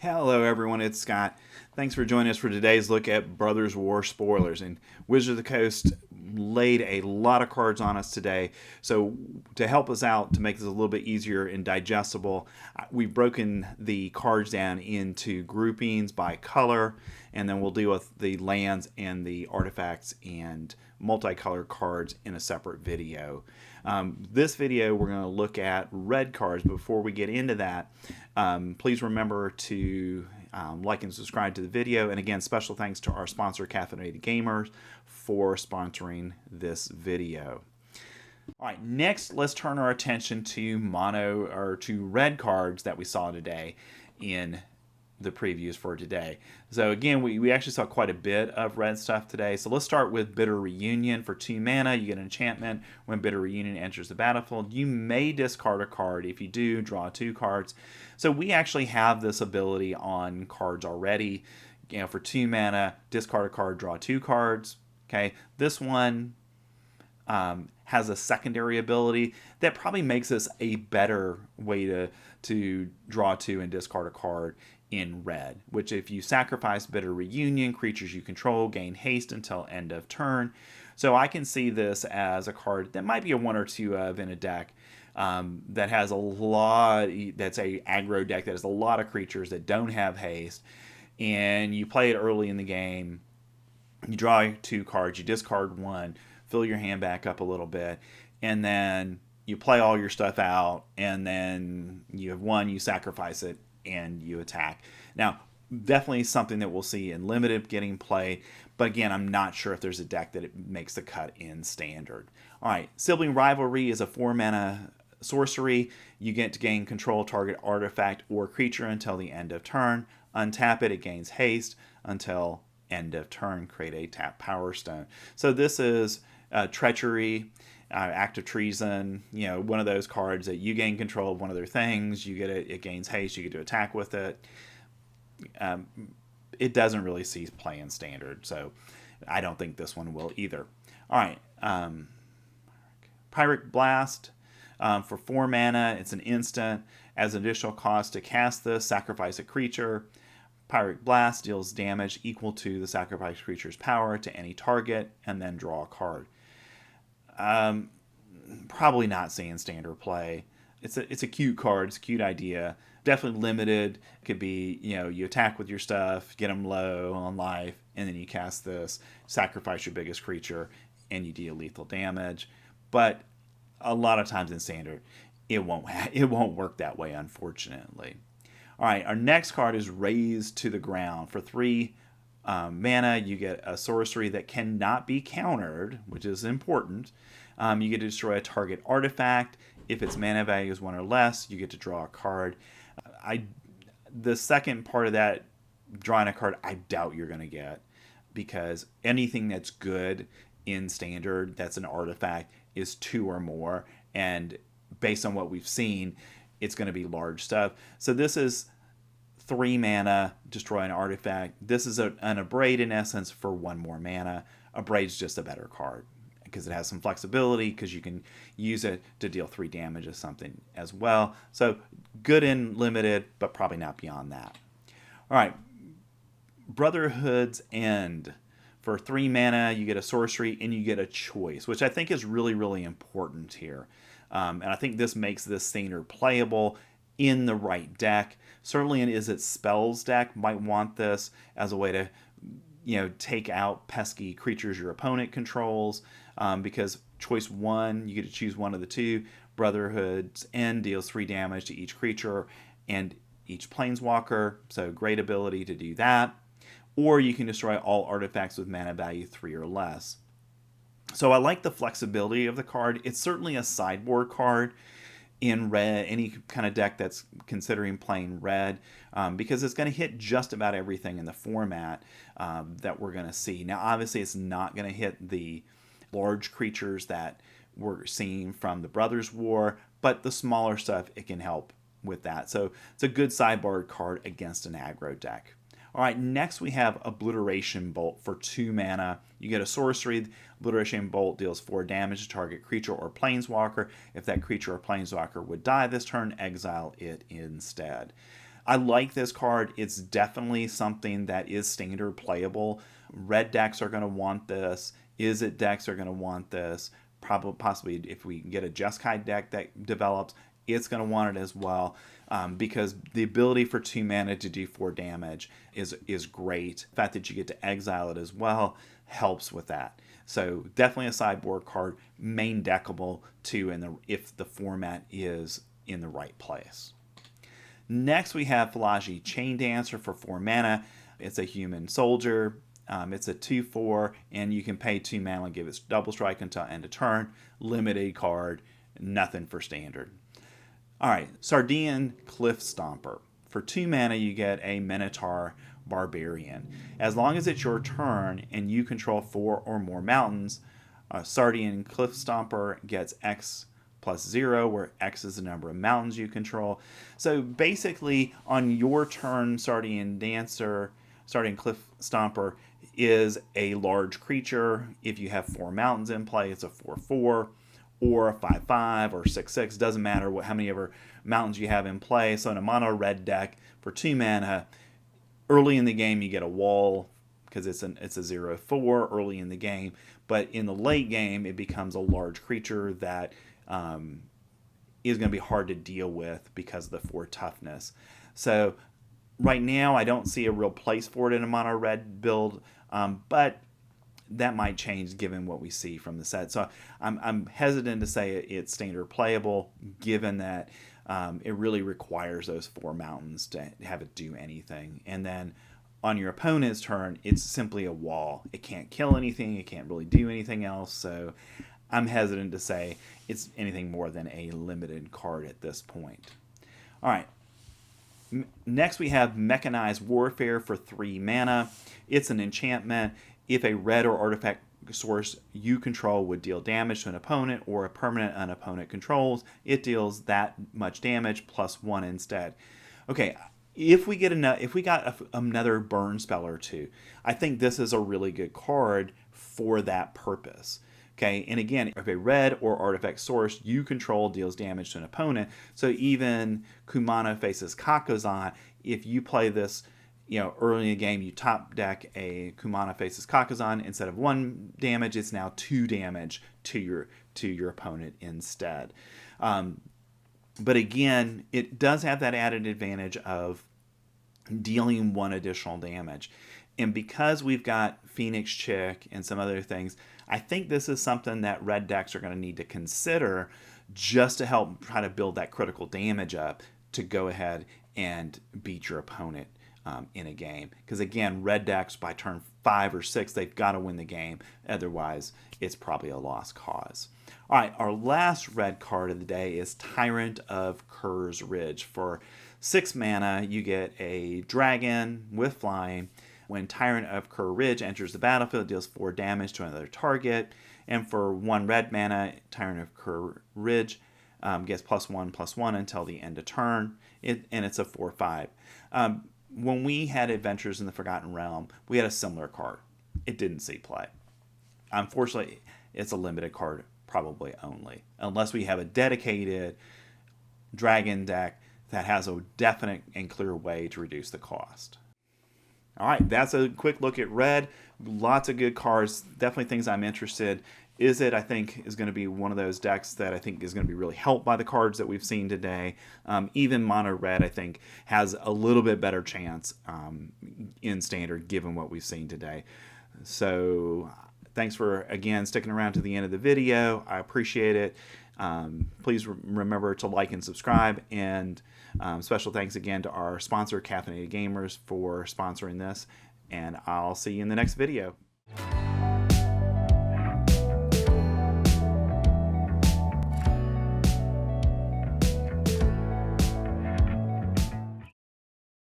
Hello everyone, it's Scott. Thanks for joining us for today's look at Brothers War spoilers. And Wizard of the Coast laid a lot of cards on us today. So to help us out, to make this a little bit easier and digestible, we've broken the cards down into groupings by color, and then we'll deal with the lands and the artifacts and multicolored cards in a separate video. This video we're going to look at red cards. Before we get into that, please remember to like and subscribe to the video. And again, special thanks to our sponsor, Caffeinated Gamers, for sponsoring this video. All right, next let's turn our attention to red cards that we saw today in the previews for today. So again, we actually saw quite a bit of red stuff today. So let's start with Bitter Reunion. For 2 mana, you get an enchantment. When Bitter Reunion enters the battlefield, you may discard a card. If you do, draw 2 cards. So we actually have this ability on cards already. You know, for 2 mana, discard a card, draw 2 cards. Okay, this one has a secondary ability that probably makes this a better way to draw 2 and discard a card in red, which if you sacrifice Bitter Reunion, creatures you control gain haste until end of turn. So I can see this as a card that might be a 1 or 2 of in a deck that has a lot, that's a aggro deck that has a lot of creatures that don't have haste, and you play it early in the game, you draw 2 cards, you discard 1, fill your hand back up a little bit, and then you play all your stuff out, and then you have 1, you sacrifice it, and you attack. Now, definitely something that we'll see in limited getting played, but again, I'm not sure if there's a deck that it makes the cut in standard. All right, Sibling Rivalry is a 4 mana sorcery. You get to gain control of target artifact or creature until the end of turn. Untap it, it gains haste until end of turn. Create a tap Power Stone. So this is treachery, act of treason, you know, one of those cards that you gain control of one of their things, you get it gains haste, you get to attack with it. It doesn't really see play in standard, so I don't think this one will either. All right, Pyrrhic Blast, for 4 mana, it's an instant. As an additional cost to cast this, sacrifice a creature. Pyrrhic Blast deals damage equal to the sacrificed creature's power to any target, and then draw a card. Probably not seeing standard play. It's a cute card. It's a cute idea. Definitely limited. It could be, you know, you attack with your stuff, get them low on life, and then you cast this, sacrifice your biggest creature, and you deal lethal damage. But a lot of times in standard, it won't work that way, unfortunately. All right, our next card is Razed to the Ground. For 3 mana, you get a sorcery that cannot be countered, which is important. You get to destroy a target artifact. If its mana value is 1 or less, you get to draw a card. The second part of that, drawing a card, I doubt you're going to get, because anything that's good in standard that's an artifact is 2 or more, and based on what we've seen, it's going to be large stuff. So this is 3 mana, destroy an artifact. This is an Abrade in essence for 1 more mana. Abrade's just a better card because it has some flexibility, because you can use it to deal 3 damage or something as well. So good in limited, but probably not beyond that. All right, Brotherhoods End. For 3 mana, you get a sorcery and you get a choice, which I think is really, really important here. And I think this makes this standard playable in the right deck. Certainly an Izzet Spells deck might want this as a way to, you know, take out pesky creatures your opponent controls, because choice 1, you get to choose one of the 2. Brotherhood's End deals 3 damage to each creature and each planeswalker, so great ability to do that. Or you can destroy all artifacts with mana value 3 or less. So I like the flexibility of the card. It's certainly a sideboard card in red, any kind of deck that's considering playing red, because it's going to hit just about everything in the format that we're going to see. Now, obviously, it's not going to hit the large creatures that we're seeing from the Brothers War, but the smaller stuff, it can help with that. So it's a good sideboard card against an aggro deck. All right, next we have Obliteration Bolt for 2 mana. You get a sorcery. Obliteration Bolt deals 4 damage to target creature or planeswalker. If that creature or planeswalker would die this turn, exile it instead. I like this card. It's definitely something that is standard playable. Red decks are going to want this. Izzet decks are going to want this. Probably, possibly, if we get a Jeskai deck that develops, it's going to want it as well, because the ability for 2 mana to do 4 damage is great. The fact that you get to exile it as well helps with that. So definitely a sideboard card, main deckable too, if the format is in the right place. Next we have Falaji Chain Dancer for 4 mana. It's a human soldier. It's a 2/4, and you can pay 2 mana and give it double strike until end of turn. Limited card, nothing for standard. Alright, Sardian Cliff Stomper. For 2 mana you get a Minotaur Barbarian. As long as it's your turn and you control 4 or more mountains, Sardian Cliff Stomper gets X plus 0, where X is the number of mountains you control. So basically, on your turn, Sardian Cliff Stomper is a large creature. If you have 4 mountains in play, it's a 4/4 or a 5/5 or 6/6. Doesn't matter how many ever mountains you have in play. So in a mono red deck for 2 mana, early in the game you get a wall because it's a 0/4 early in the game. But in the late game, it becomes a large creature that is going to be hard to deal with because of the 4 toughness. So right now, I don't see a real place for it in a mono red build, but that might change given what we see from the set. So I'm hesitant to say it's standard playable, given that it really requires those 4 mountains to have it do anything. And then on your opponent's turn, it's simply a wall. It can't kill anything. It can't really do anything else. So I'm hesitant to say it's anything more than a limited card at this point. All right. Next we have Mechanized Warfare for 3 mana. It's an enchantment. If a red or artifact source you control would deal damage to an opponent or a permanent an opponent controls, it deals that much damage plus 1 instead. Okay, if we got another burn spell or 2, I think this is a really good card for that purpose. Okay, and again, if a red or artifact source you control deals damage to an opponent, so even Kumano faces Kakuzan, if you play this, early in the game, you top deck a Kumano faces Kakuzan, instead of 1 damage, it's now 2 damage to your opponent instead. But again, it does have that added advantage of dealing 1 additional damage. And because we've got Phoenix Chick and some other things, I think this is something that red decks are going to need to consider just to help try to build that critical damage up to go ahead and beat your opponent in a game. Because again, red decks by turn 5 or 6, they've got to win the game. Otherwise, it's probably a lost cause. All right, our last red card of the day is Tyrant of Kerr's Ridge. For 6 mana, you get a dragon with flying. When Tyrant of Kerr Ridge enters the battlefield, it deals 4 damage to another target. And for 1 red mana, Tyrant of Kerr Ridge gets +1/+1 until the end of turn. And it's a 4/5. When we had Adventures in the Forgotten Realm, we had a similar card. It didn't see play. Unfortunately, it's a limited card, probably only. Unless we have a dedicated dragon deck that has a definite and clear way to reduce the cost. All right, that's a quick look at red. Lots of good cards. Definitely things I'm interested. Izzet, I think, is going to be one of those decks that I think is going to be really helped by the cards that we've seen today. Even mono red, I think, has a little bit better chance in standard given what we've seen today. So thanks for, again, sticking around to the end of the video. I appreciate it. Please remember to like and subscribe. And special thanks again to our sponsor, Caffeinated Gamers, for sponsoring this. And I'll see you in the next video.